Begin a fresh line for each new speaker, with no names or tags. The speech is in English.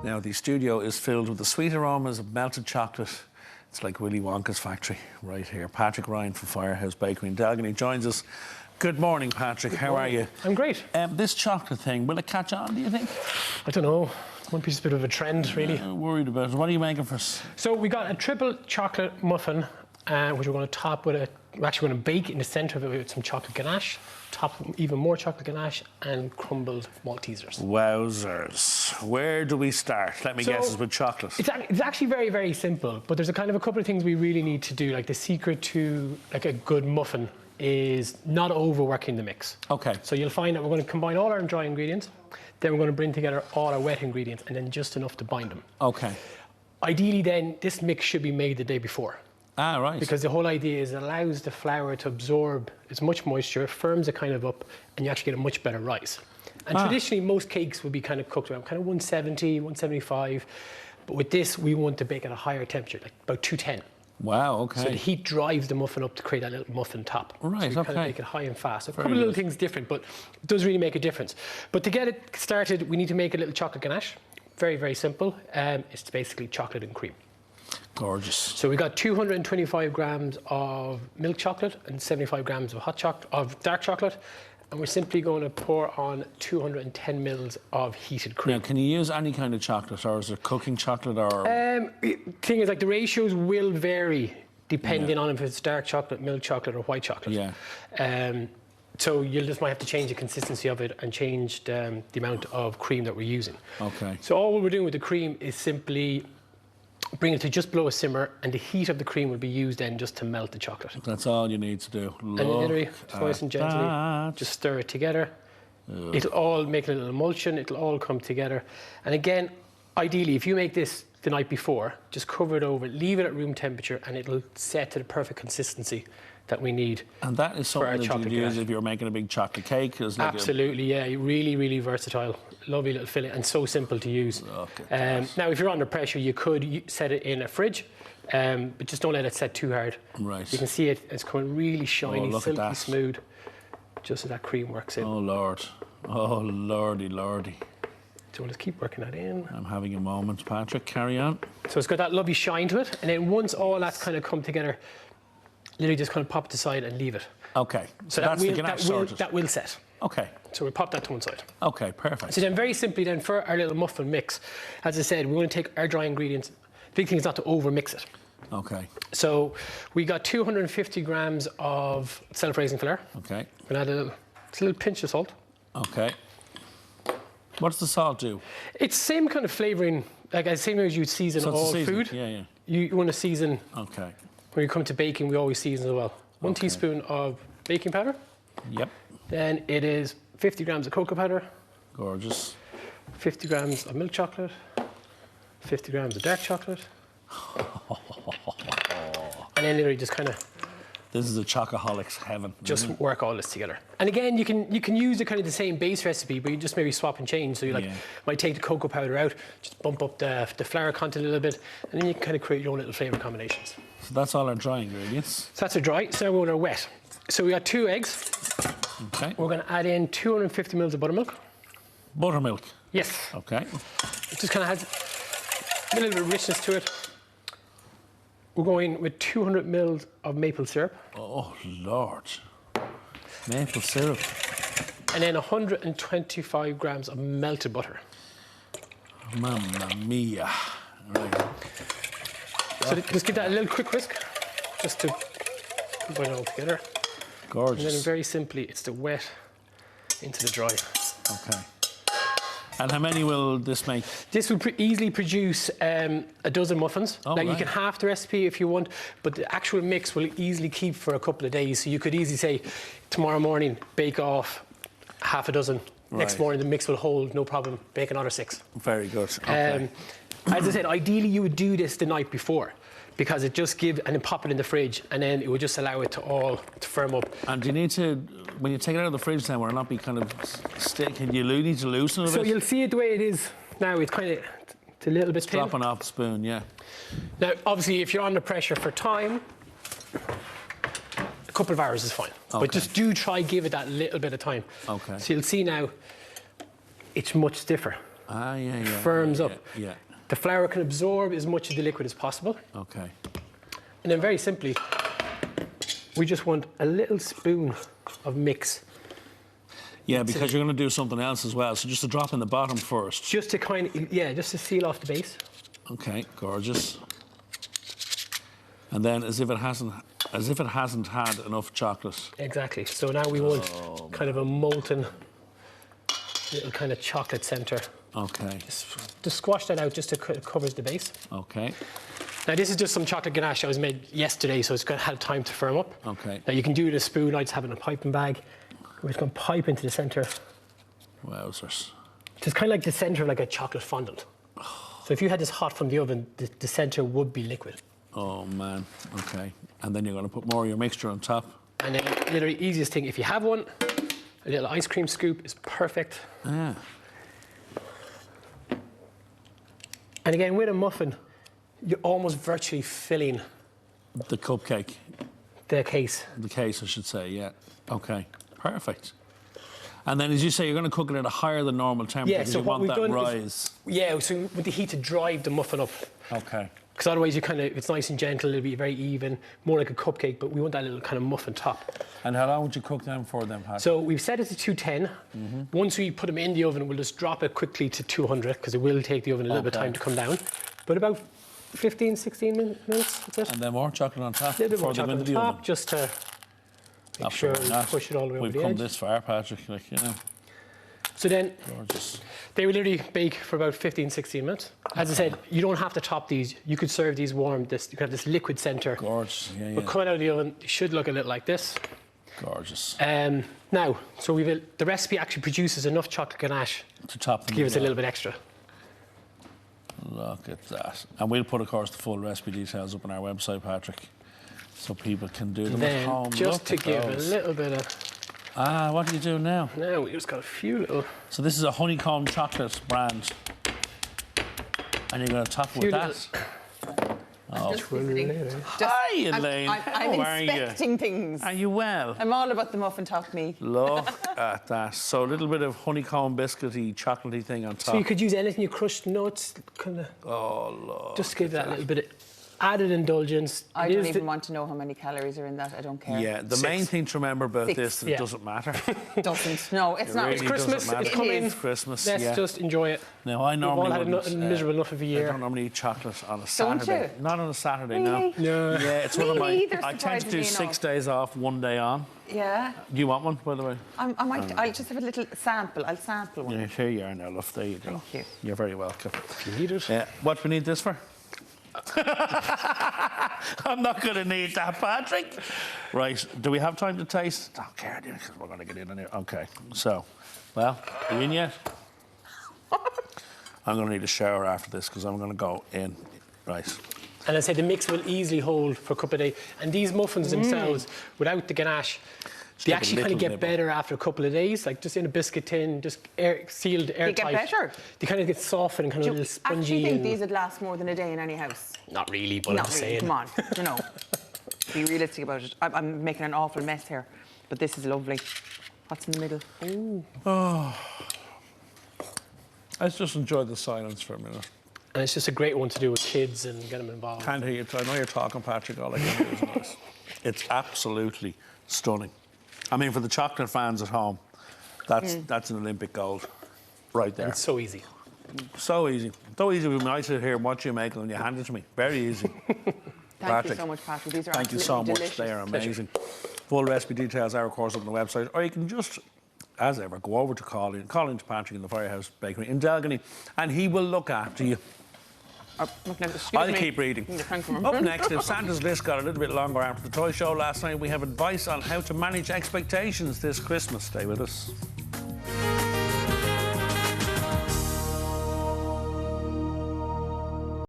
Now, the studio is filled with the sweet aromas of melted chocolate. It's like Willy Wonka's factory right here. Patrick Ryan from Firehouse Bakery in Delgany joins us. Good morning, Patrick. How are you?
I'm great.
This chocolate thing, will it catch on, do you think?
I don't know. One piece is a bit of a trend, really.
Worried about it. What are you making for us?
So we got a triple chocolate muffin, which we're going to top with we're actually going to bake in the centre of it with some chocolate ganache, top even more chocolate ganache, and crumbled Maltesers.
Wowzers. Where do we start? Let me guess, it's with chocolate.
It's actually very, very simple, but there's a couple of things we really need to do. Like the secret to like a good muffin is not overworking the mix.
Okay.
So you'll find that we're going to combine all our dry ingredients, then we're going to bring together all our wet ingredients, and then just enough to bind them.
Okay.
Ideally then, this mix should be made the day before.
Ah, right.
Because the whole idea is it allows the flour to absorb as much moisture, firms it kind of up, and you actually get a much better rise. And traditionally, most cakes would be kind of cooked around kind of 170, 175. But with this, we want to bake at a higher temperature, like about 210.
Wow, okay.
So the heat drives the muffin up to create that little muffin top.
Right,
so we
okay.
kind of make it high and fast. So a couple of little things different, but it does really make a difference. But to get it started, we need to make a little chocolate ganache. Very, very simple. It's basically chocolate and cream.
Gorgeous.
So we got 225 grams of milk chocolate and 75 grams of dark chocolate, and we're simply going to pour on 210 mils of heated cream.
Now, can you use any kind of chocolate, or is it cooking chocolate, or?
Thing is, like, the ratios will vary depending on if it's dark chocolate, milk chocolate, or white chocolate.
Yeah.
So you just might have to change the consistency of it and change the amount of cream that we're using.
Okay.
So all we're doing with the cream is simply bring it to just below a simmer, and the heat of the cream will be used then just to melt the chocolate.
That's all you need to do.
And literally, nice and gently, just stir it together. It'll all make a little emulsion, it'll all come together. And again, ideally, if you make this the night before, just cover it over, leave it at room temperature, and it'll set to the perfect consistency that we need.
And that is something that you'd use if you're making a big chocolate cake?
Absolutely, yeah. Really, really versatile. Lovely little fillet, and so simple to use. Now, if you're under pressure, you could set it in a fridge, but just don't let it set too hard.
Right.
You can see it's coming really shiny, silky smooth, just as that cream works in.
Oh, Lord. Oh, lordy, lordy.
So we'll just keep working that in.
I'm having a moment, Patrick. Carry on.
So it's got that lovely shine to it, and then once all that's kind of come together, literally just kind of pop it aside and leave it.
Okay.
So that will set.
Okay.
So we'll pop that to one side.
Okay, perfect.
So then very simply then for our little muffin mix, as I said, we're going to take our dry ingredients. The big thing is not to over mix it.
Okay.
So we got 250 grams of self-raising flour.
Okay.
We're going to add a little pinch of salt.
Okay. What does the salt do?
It's same kind of flavouring, like the same way as you'd season all food.
Yeah, yeah.
You want to season.
Okay.
When you come to baking, we always season as well. One teaspoon of baking powder.
Yep.
Then it is 50 grams of cocoa powder.
Gorgeous.
50 grams of milk chocolate. 50 grams of dark chocolate. And then literally just kind of...
This is a chocoholic's heaven.
Just work all this together. And again, you can use the kind of the same base recipe, but you just maybe swap and change. So you might take the cocoa powder out, just bump up the flour content a little bit, and then you can kind of create your own little flavour combinations.
So that's all our dry ingredients.
So that's our dry. So now we're going to wet. So we got 2 eggs.
Okay.
We're going to add in 250 mils of buttermilk.
Buttermilk?
Yes.
Okay.
It just kind of has a little bit of richness to it. We're going with 200 mils of maple syrup.
Oh, Lord. Maple syrup.
And then 125 grams of melted butter.
Mamma mia. Right.
So just give that a little quick whisk, just to combine it all together.
Gorgeous.
And then very simply, it's the wet into the dry.
Okay. And how many will this make?
This will easily produce a dozen muffins.
Oh,
now, you can half the recipe if you want, but the actual mix will easily keep for a couple of days. So you could easily say, tomorrow morning, bake off half a dozen. Right. Next morning, the mix will hold, no problem. Bake another 6.
Very good. Okay.
As I said, ideally, you would do this the night before, because it just gives, and then pop it in the fridge, and then it would just allow it to all to firm up.
And do you need to, when you take it out of the fridge then, will it not be kind of sticking? You need to loosen it a bit?
So you'll see it the way it is now. It's kind of, it's a little bit thin.
Dropping off the spoon, yeah.
Now, obviously, if you're under pressure for time, a couple of hours is fine. Okay. But just do try give it that little bit of time.
Okay.
So you'll see now, it's much stiffer. firms up.
Yeah.
The flour can absorb as much of the liquid as possible.
Okay.
And then very simply, we just want a little spoon of mix.
Yeah, because you're going to do something else as well. So just a drop in the bottom first.
Just to just to seal off the base.
Okay, gorgeous. And then as if it hasn't had enough chocolate.
Exactly. So now we want kind of a molten little kind of chocolate centre.
Okay.
Just squash that out just to covers the base.
Okay.
Now this is just some chocolate ganache that was made yesterday, so it's going to have time to firm up.
Okay.
Now you can do it with a spoon. I just have it in a piping bag. We're just going to pipe into the centre.
Wowzers.
It's kind of like the centre of like a chocolate fondant. So if you had this hot from the oven, the centre would be liquid.
Oh man. Okay. And then you're going to put more of your mixture on top.
And then literally easiest thing, if you have one, a little ice cream scoop is perfect.
Ah.
And again, with a muffin, you're almost virtually filling
The cupcake.
the case.
The case, I should say, yeah. Okay. Perfect. And then, as you say, you're going to cook it at a higher than normal temperature because
so
you
what
want
we've
that
done
rise.
So with the heat to drive the muffin up.
Okay.
Because otherwise it's nice and gentle, it'll be very even, more like a cupcake, but we want that little kind of muffin top.
And how long would you cook them for then, Pat?
So we've set it to 210. Once we put them in the oven, we'll just drop it quickly to 200 because it will take the oven a little bit of time to come down. But about 15, 16 minutes, that's it.
And then more chocolate on top
A little bit more
before they go
chocolate
into
on
the
top,
oven.
just to make sure
Absolutely
we
not.
push it all the way over
We've
the
come
edge.
this far, Patrick, like, you know.
So then
Gorgeous.
they will literally bake for about 15, 16 minutes. As I said, you don't have to top these. You could serve these warm. You could have this liquid centre.
Gorgeous, yeah, yeah.
But coming out of the oven, they should look a little like this.
Gorgeous.
Now, so the recipe actually produces enough chocolate ganache
To top them
to give us a
as well.
little bit extra.
Look at that. And we'll put, of course, the full recipe details up on our website, Patrick, so people can do them at
Then,
home.
just
Look
to
at
give
those.
a little bit of...
What do you do now?
Now, we just got a few little...
So this is a honeycomb chocolate brand. And you're going to top it with that.
Just visiting.
Hi, Elaine.
I'm
How are you?
inspecting things.
Are you well?
I'm all about the muffin top, me.
Look at that. So a little bit of honeycomb biscuity, chocolatey thing on top.
So you could use anything, you crushed nuts, kind of...
Oh, look.
Just give that a little bit of added indulgence.
I
It
don't
is
even want to know how many calories are in that. I don't care.
Yeah, the main thing to remember about
6.
this is it doesn't matter.
Doesn't. No, it's not.
really
It's
Christmas,
doesn't
it's
matter.
coming.
It's Christmas,
Let's
yeah.
just enjoy it.
Now, I
We've all
normally
had a miserable enough of a
I
year.
don't normally eat chocolate on a
Don't
Saturday.
you?
Not on a Saturday,
Really?
no.
No.
Yeah, it's one of
Me
my...
neither,
I tend to do
surprisingly
6 days off, 1 day on.
Yeah.
Do you want one, by the way?
I'll just have a little sample. I'll sample one.
Yeah, here you are now, love. There you go.
Thank you.
You're very welcome.
If you need it.
What do we need this for? I'm not going to need that, Patrick. Right, do we have time to taste? I don't care, because we're going to get in here. Okay, so, well, are you in yet? I'm going to need a shower after this because I'm going to go in. Right.
And I say the mix will easily hold for a couple of days. And these muffins themselves, without the ganache, they
take a
actually kind of
little
get
nibble.
better after a couple of days, like just in a biscuit tin, just sealed, airtight.
better?
They kind of get soft and kind of a
Do you
little spongy.
actually think
and
these would last more than a day in any house?
Not really, but I'm
Not
just
really.
saying.
Come on. You know. Be realistic about it. I'm making an awful mess here, but this is lovely. What's in the middle? Ooh.
Let's just enjoy the silence for a minute.
And it's just a great one to do with kids and get them involved.
Can't hear you. I know you're talking, Patrick. All I can hear is noise. It's absolutely stunning. I mean, for the chocolate fans at home, that's an Olympic gold right there.
It's so easy.
So easy. So easy when I sit here and watch you make it and you hand it to me. Very easy.
Thank you so much, Patrick. These are
Thank you so
absolutely
much.
delicious.
They are amazing. Full recipe details are, of course, up on the website. Or you can just, as ever, go over to call in to Patrick in the Firehouse Bakery in Delgany, and he will look after you. I'll keep reading. Up next, if Santa's list got a little bit longer after the toy show last night, we have advice on how to manage expectations this Christmas. Stay with us.